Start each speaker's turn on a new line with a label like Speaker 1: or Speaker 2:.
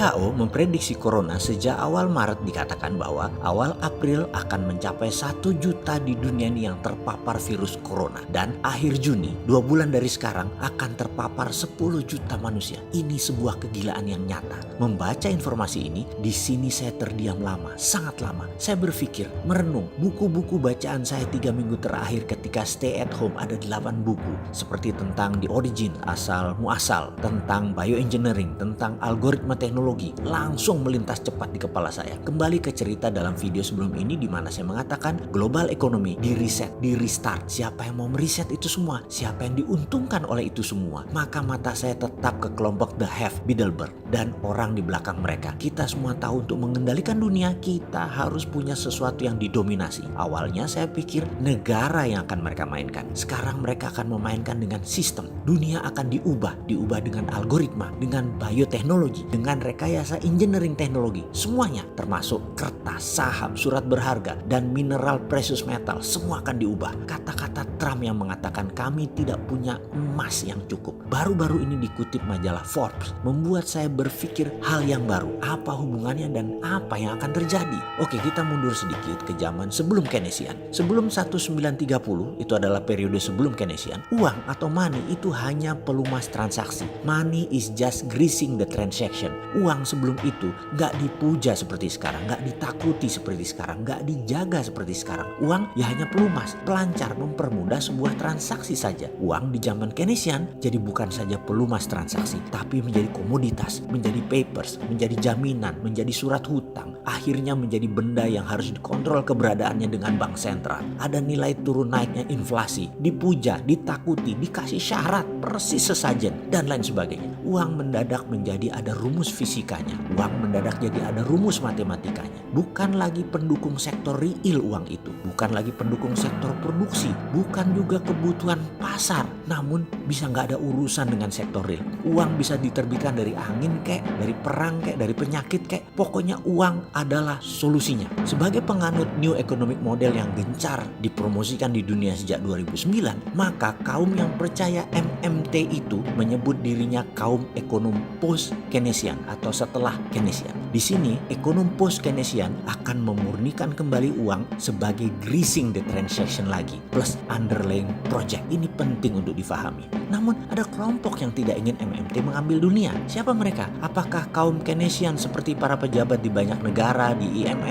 Speaker 1: WHO memprediksi corona sejak awal Maret dikatakan bahwa awal April akan mencapai 1 juta di dunia ini yang terpapar virus corona. Dan akhir Juni, 2 bulan dari sekarang akan terpapar 10 juta manusia. Ini sebuah kegilaan yang nyata. Membaca informasi ini, di sini saya terdiam lama, sangat lama. Saya berpikir, merenung, buku-buku bacaan saya 3 minggu terakhir ketika stay at home ada 8 buku. Seperti tentang The Origin, asal muasal, tentang bioengineering, tentang algoritma teknologi, langsung melintas cepat di kepala saya. Kembali ke cerita dalam video sebelum ini di mana saya mengatakan global economy di reset, di restart. Siapa yang mau meriset itu semua? Siapa yang diuntungkan oleh itu semua? Maka mata saya tetap ke kelompok The Have, Bilderberg, dan orang di belakang mereka. Kita semua tahu untuk mengendalikan dunia, kita harus punya sesuatu yang didominasi. Awalnya saya pikir negara yang akan mereka mainkan. Sekarang mereka akan memainkan dengan sistem. Dunia akan diubah dengan algoritma, dengan bioteknologi, dengan rekayasa engineering teknologi. Semuanya termasuk kertas, saham, surat berharga, dan mineral precious metal. Semua akan diubah. Kata-kata Trump yang mengatakan kami tidak punya emas yang cukup. Baru-baru ini dikutip majalah Forbes. Membuat saya berpikir hal yang baru. Apa hubungannya dan apa yang akan terjadi? Oke, kita mundur sedikit ke zaman sebelum Keynesian. Sebelum 1930, itu adalah periode sebelum Keynesian, uang atau money itu hanya pelumas transaksi. Money is just greasing the transaction. Uang sebelum itu gak dipuja seperti sekarang, gak ditakuti seperti sekarang, gak dijaga seperti sekarang. Uang ya hanya pelumas, pelancar, mempermudah sebuah transaksi saja. Uang di zaman Keynesian jadi bukan saja pelumas transaksi, tapi menjadi komoditas, menjadi papers, menjadi jaminan, menjadi surat hutang. Akhirnya menjadi benda yang harus dikontrol keberadaannya dengan bank sentral. Ada nilai turun naiknya inflasi, dipuja, ditakuti, dikasih syarat, persis sesajen, dan lain sebagainya. Uang mendadak menjadi ada rumus fisikanya. Uang mendadak jadi ada rumus matematikanya. Bukan lagi pendukung sektor real uang itu. Bukan lagi pendukung sektor produksi. Bukan juga kebutuhan pasar. Namun bisa nggak ada urusan dengan sektor real. Uang bisa diterbitkan dari angin kek, dari perang kek, dari penyakit kek. Pokoknya uang adalah solusinya. Sebagai penganut New Economic Model yang gencar dipromosikan di dunia sejak 2009, maka kaum yang percaya MMT itu menyebut dirinya kaum ekonom post-Keynesian atau setelah Keynesian. Di sini, ekonom post-Keynesian akan memurnikan kembali uang sebagai greasing the transaction lagi, plus underlying project. Ini penting untuk difahami. Namun, ada kelompok yang tidak ingin MMT mengambil dunia. Siapa mereka? Apakah kaum Keynesian seperti para pejabat di banyak negara, di IMF,